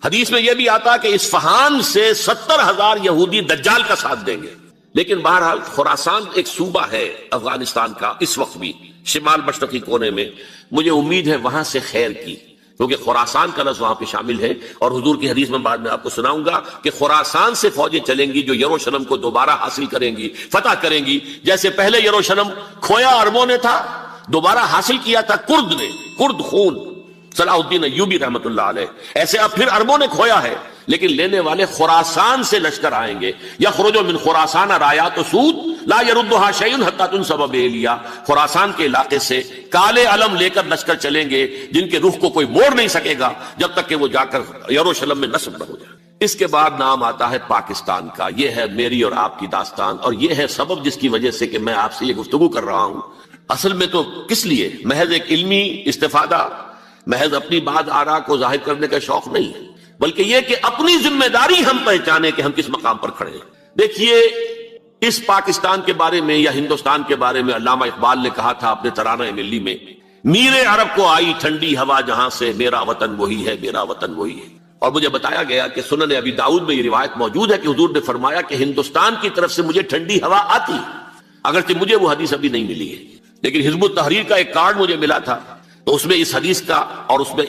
حدیث میں یہ بھی آتا کہ اصفہان سے 70,000 یہودی دجال کا ساتھ دیں گے. لیکن بہرحال خراسان ایک صوبہ ہے افغانستان کا اس وقت بھی شمال مشرقی کونے میں. مجھے امید ہے وہاں سے خیر کی، کیونکہ خراسان کا لفظ وہاں پہ شامل ہے. اور حضور کی حدیث میں بعد میں آپ کو سناؤں گا کہ خراسان سے فوجیں چلیں گی جو یروشلم کو دوبارہ حاصل کریں گی، فتح کریں گی. جیسے پہلے یروشلم کھویا عربوں نے تھا، دوبارہ حاصل کیا تھا کرد نے، کرد خون صلاح الدین ایوبی رحمت اللہ علیہ، ایسے اب پھر عربوں نے کھویا ہے. لیکن لینے والے خراسان سے لشکر آئیں گے. یخرج من خراسان رایات سود لا یردها شیء حتی تنصب بإیلیا. خراسان کے علاقے سے کالے علم لے کر لشکر چلیں گے جن کے رخ کو کوئی موڑ نہیں سکے گا جب تک کہ وہ جا کر یروشلم میں نصب نہ ہو جائے. اس کے بعد نام آتا ہے پاکستان کا. یہ ہے میری اور آپ کی داستان، اور یہ ہے سبب جس کی وجہ سے کہ میں آپ سے یہ گفتگو کر رہا ہوں. اصل میں تو کس لیے؟ محض ایک علمی استفادہ، محض اپنی بات آراء کو ظاہر کرنے کا شوق نہیں، بلکہ یہ کہ اپنی ذمہ داری ہم پہچانے کہ ہم کس مقام پر کھڑے ہیں. دیکھیے اس پاکستان کے بارے میں یا ہندوستان کے بارے میں علامہ اقبال نے کہا تھا اپنے ترانہ ملی میں، میرے عرب کو آئی ٹھنڈی ہوا جہاں سے، میرا وطن وہی ہے، میرا وطن وہی ہے. اور مجھے بتایا گیا کہ سنن ابی داؤد میں یہ روایت موجود ہے کہ حضور نے فرمایا کہ ہندوستان کی طرف سے مجھے ٹھنڈی ہوا آتی، اگرچہ مجھے وہ حدیث ابھی نہیں ملی ہے، لیکن حزب التحریر کا ایک کارڈ مجھے ملا تھا، تو اس میں اس حدیث کا اور اس میں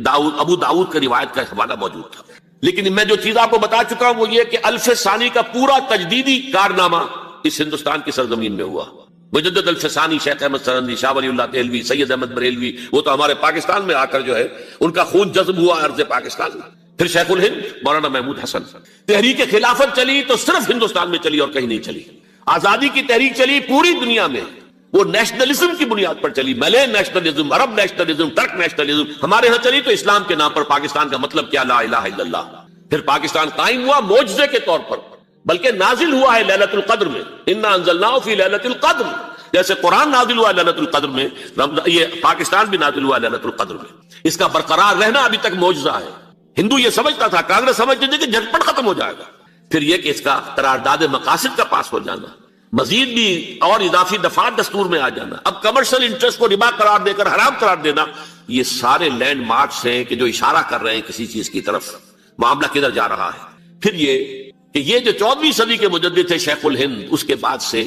ابو داؤد کا روایت کا حوالہ موجود تھا. لیکن میں جو چیز آپ کو بتا چکا ہوں وہ یہ کہ الف ثانی کا پورا تجدیدی کارنامہ اس ہندوستان کی سرزمین میں ہوا. مجدد الف ثانی شیخ احمد سرندی، شاہ ولی اللہ دہلوی، سید احمد بریلوی، وہ تو ہمارے پاکستان میں آ کر جو ہے ان کا خون جذب ہوا ارض پاکستان میں. پھر شیخ الہند مولانا محمود حسن. تحریک خلافت چلی تو صرف ہندوستان میں چلی اور کہیں نہیں چلی. آزادی کی تحریک چلی پوری دنیا میں، وہ نیشنلزم کی بنیاد پر چلی، ملے نیشنلزم، عرب نیشنلزم، ترک نیشنلزم. ہمارے ہاں چلی تو اسلام کے نام پر پاکستان کا مطلب کیا؟ لا الہ الا اللہ. پھر پاکستان قائم ہوا معجزے کے طور پر، بلکہ نازل ہوا ہے ليلۃ القدر میں، انا انزلناه فی ليلۃ القدر. جیسے قرآن نازل ہوا ليلۃ القدر میں، یہ پاکستان بھی نازل ہوا ليلۃ القدر میں. اس کا برقرار رہنا ابھی تک معجزہ ہے. ہندو یہ سمجھتا تھا، کانگریس سمجھتی تھی کہ جھٹپٹ ختم ہو جائے گا. پھر یہ کہ اس کا قرارداد مقاصد کا پاس ہو جانا، مزید بھی اور اضافی دفعات دستور میں آ جانا، اب کمرشل انٹرسٹ کو ربا قرار دے کر حرام قرار دینا، یہ سارے لینڈ مارکس ہیں کہ جو اشارہ کر رہے ہیں کسی چیز کی طرف، معاملہ کدھر جا رہا ہے. پھر یہ کہ یہ جو 14ویں صدی کے مجدد تھے شیخ الہند، اس کے بعد سے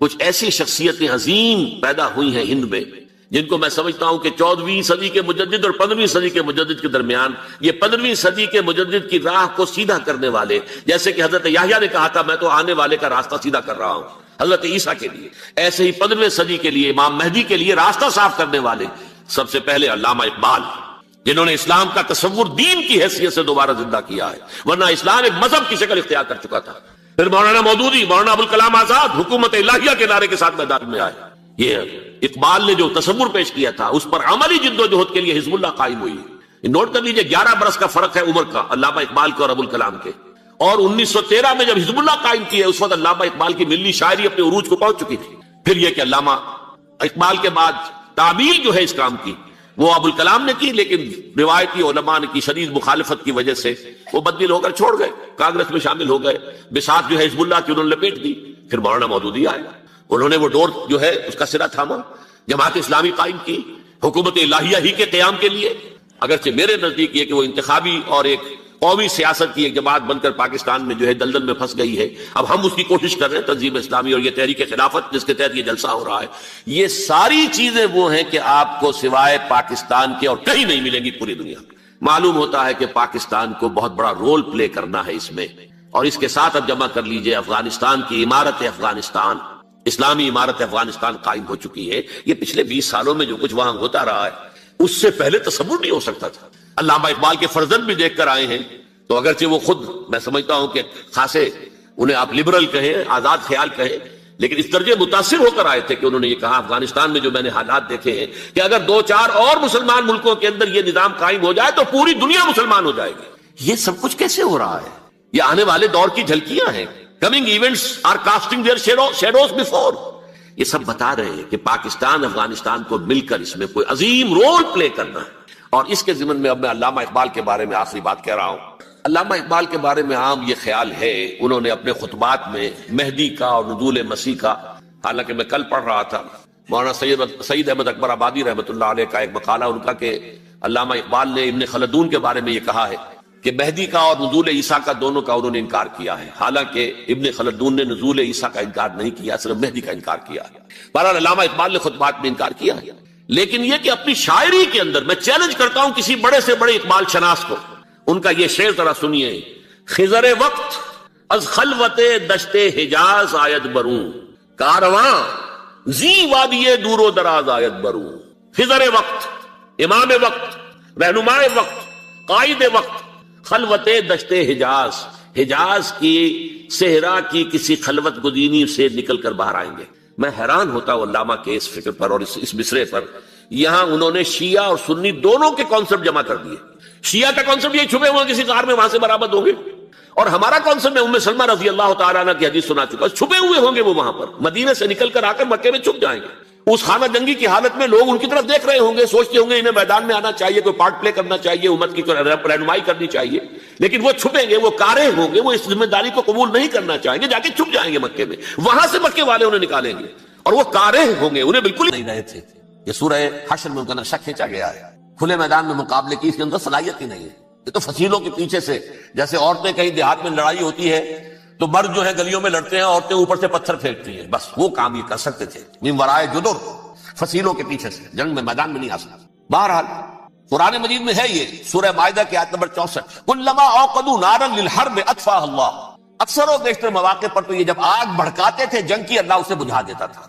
کچھ ایسی شخصیتیں عظیم پیدا ہوئی ہیں ہند میں جن کو میں سمجھتا ہوں کہ 14ویں صدی کے مجدد اور 15ویں صدی کے مجدد کے درمیان، یہ 15ویں صدی کے مجدد کی راہ کو سیدھا کرنے والے، جیسے کہ حضرت یحییٰ نے کہا تھا میں تو آنے والے کا راستہ سیدھا کر رہا ہوں حضرت عیسیٰ کے لیے، ایسے ہی 15ویں صدی کے لیے امام مہدی کے لیے راستہ صاف کرنے والے سب سے پہلے علامہ اقبال، جنہوں نے اسلام کا تصور دین کی حیثیت سے دوبارہ زندہ کیا ہے، ورنہ اسلام ایک مذہب کی شکل اختیار کر چکا تھا. پھر مولانا مودودی، مولانا ابوالکلام آزاد حکومت الہیہ کے نعرے کے ساتھ میدان میں آئے. یہ اقبال نے جو تصور پیش کیا تھا اس پر عملی جد و جہد کے لیے حزب اللہ قائم ہوئی. نوٹ کر لیجئے 11 برس کا فرق ہے عمر کا علامہ اقبال کے اور ابوالکلام کے. اور 1913 میں جب حزب اللہ قائم کی ہے اس وقت علامہ اقبال کی ملی شاعری اپنے عروج کو پہنچ چکی تھی. پھر یہ کہ علامہ اقبال کے بعد تعبیر جو ہے اس کام کی وہ ابوالکلام نے کی، لیکن روایتی علماء کی شدید مخالفت کی وجہ سے وہ بددل ہو کر چھوڑ گئے، کانگریس میں شامل ہو گئے، بساط جو ہے حزب اللہ کی انہوں نے لپیٹ دی. پھر مولانا مودودی آئے، انہوں نے وہ ڈور جو ہے اس کا سرا تھاما، جماعت اسلامی قائم کی حکومت الہیہ ہی کے قیام کے لیے. اگرچہ میرے نزدیک یہ کہ وہ انتخابی اور ایک قومی سیاست کی ایک جماعت بن کر پاکستان میں جو ہے دلدل میں پھنس گئی ہے. اب ہم اس کی کوشش کر رہے ہیں، تنظیم اسلامی اور یہ تحریک خلافت جس کے تحت یہ جلسہ ہو رہا ہے. یہ ساری چیزیں وہ ہیں کہ آپ کو سوائے پاکستان کے اور کہیں نہیں ملیں گی پوری دنیا میں. معلوم ہوتا ہے کہ پاکستان کو بہت بڑا رول پلے کرنا ہے اس میں. اور اس کے ساتھ اب جمع کر لیجئے افغانستان کی عمارت افغانستان، اسلامی عمارت افغانستان قائم ہو چکی ہے. یہ پچھلے 20 سالوں میں جو کچھ وہاں ہوتا رہا ہے اس سے پہلے تصور نہیں ہو سکتا تھا. علامہ اقبال کے فرزند بھی دیکھ کر آئے ہیں، تو اگرچہ وہ خود میں سمجھتا ہوں کہ خاصے انہیں آپ لبرل کہیں، آزاد خیال کہیں، لیکن اس درجے متاثر ہو کر آئے تھے کہ انہوں نے یہ کہا افغانستان میں جو میں نے حالات دیکھے ہیں کہ اگر 2-4 اور مسلمان ملکوں کے اندر یہ نظام قائم ہو جائے تو پوری دنیا مسلمان ہو جائے گی. یہ سب کچھ کیسے ہو رہا ہے؟ یہ آنے والے دور کی جھلکیاں ہیں. Coming events are casting their shadows before. یہ سب بتا رہے ہیں کہ پاکستان افغانستان کو مل کر اس میں کوئی عظیم رول پلے کرنا ہے. اور اس کے ضمن میں اب میں علامہ اقبال کے بارے میں آخری بات کہہ رہا ہوں. علامہ اقبال کے بارے میں عام یہ خیال ہے، انہوں نے اپنے خطبات میں مہدی کا اور نزول مسیح کا، حالانکہ میں کل پڑھ رہا تھا مولانا سید احمد اکبر آبادی رحمۃ اللہ علیہ کا ایک مقالہ ان کا کہ علامہ اقبال نے ابن خلدون کے بارے میں یہ کہا ہے کہ مہدی کا اور نزول عیسیٰ کا دونوں کا انہوں نے انکار کیا ہے، حالانکہ ابن خلدون نے نزول عیسیٰ کا انکار نہیں کیا، صرف مہدی کا انکار کیا ہے۔ بہرحال علامہ اقبال نے خطبات میں انکار کیا ہے، لیکن یہ کہ اپنی شاعری کے اندر میں چیلنج کرتا ہوں کسی بڑے سے بڑے اقبال شناس کو، ان کا یہ شعر ذرا سنیے: خضر وقت از خلوت دشت حجاز آید بروں، کارواں زی وادی دور و دراز آید بروں۔ خضر وقت، امام وقت، رہنمائے وقت، قائد وقت، خلوت دشت حجاز، حجاز کی صحرا کی کسی خلوت گزینی سے نکل کر باہر آئیں گے۔ میں حیران ہوتا ہوں علامہ کے اس فکر پر اور اس مصرے پر۔ یہاں انہوں نے شیعہ اور سنی دونوں کے کانسیپٹ جمع کر دیے۔ شیعہ کا کانسیپٹ یہ چھپے ہوئے کسی غار میں وہاں سے برآمد ہوں گے، اور ہمارا کانسیپٹ میں ام سلمہ رضی اللہ تعالیٰ عنہ کی حدیث سنا چکا، چھپے ہوئے ہوں گے وہ وہاں پر، مدینے سے نکل کر آ کر مکے میں چھپ جائیں گے۔ اس خانہ جنگی کی حالت میں لوگ ان کی طرف دیکھ رہے ہوں گے، سوچتے ہوں گے انہیں میدان میں آنا چاہیے، کوئی پارٹ پلے کرنا چاہیے، امت کی رہنمائی کرنی چاہیے، لیکن وہ چھپیں گے، وہ کارے ہوں گے، وہ اس ذمہ داری کو قبول نہیں کرنا چاہیں گے، جا کے چھپ جائیں گے مکے میں، وہاں سے مکے والے انہیں نکالیں گے، اور وہ کارے ہوں گے، انہیں بالکل نہیں رہے تھے۔ یہ سورہ حشر میں ان کا نقشہ کھینچا گیا ہے، کھلے میدان میں مقابلے کی اس کے اندر صلاحیت ہی نہیں ہے۔ یہ تو فصیلوں کے پیچھے سے، جیسے عورتیں کہیں دیہات میں لڑائی ہوتی ہے تو مرد جو ہے گلیوں میں لڑتے ہیں، عورتیں اوپر سے پتھر پھینکتی ہیں، بس وہ کام یہ کر سکتے تھے، من ورائے جدر، فصیلوں کے پیچھے سے، جنگ میں میدان میں نہیں آ سکتے۔ بہرحال قرآن مجید میں ہے یہ، سورہ مائدہ کی آیت نمبر 64، کلما اوقدوا نارا للحرب اطفاها اللہ۔ اکثر و بیشتر مواقع پر تو یہ جب آگ بھڑکاتے تھے جنگ کی، اللہ اسے بجھا دیتا تھا۔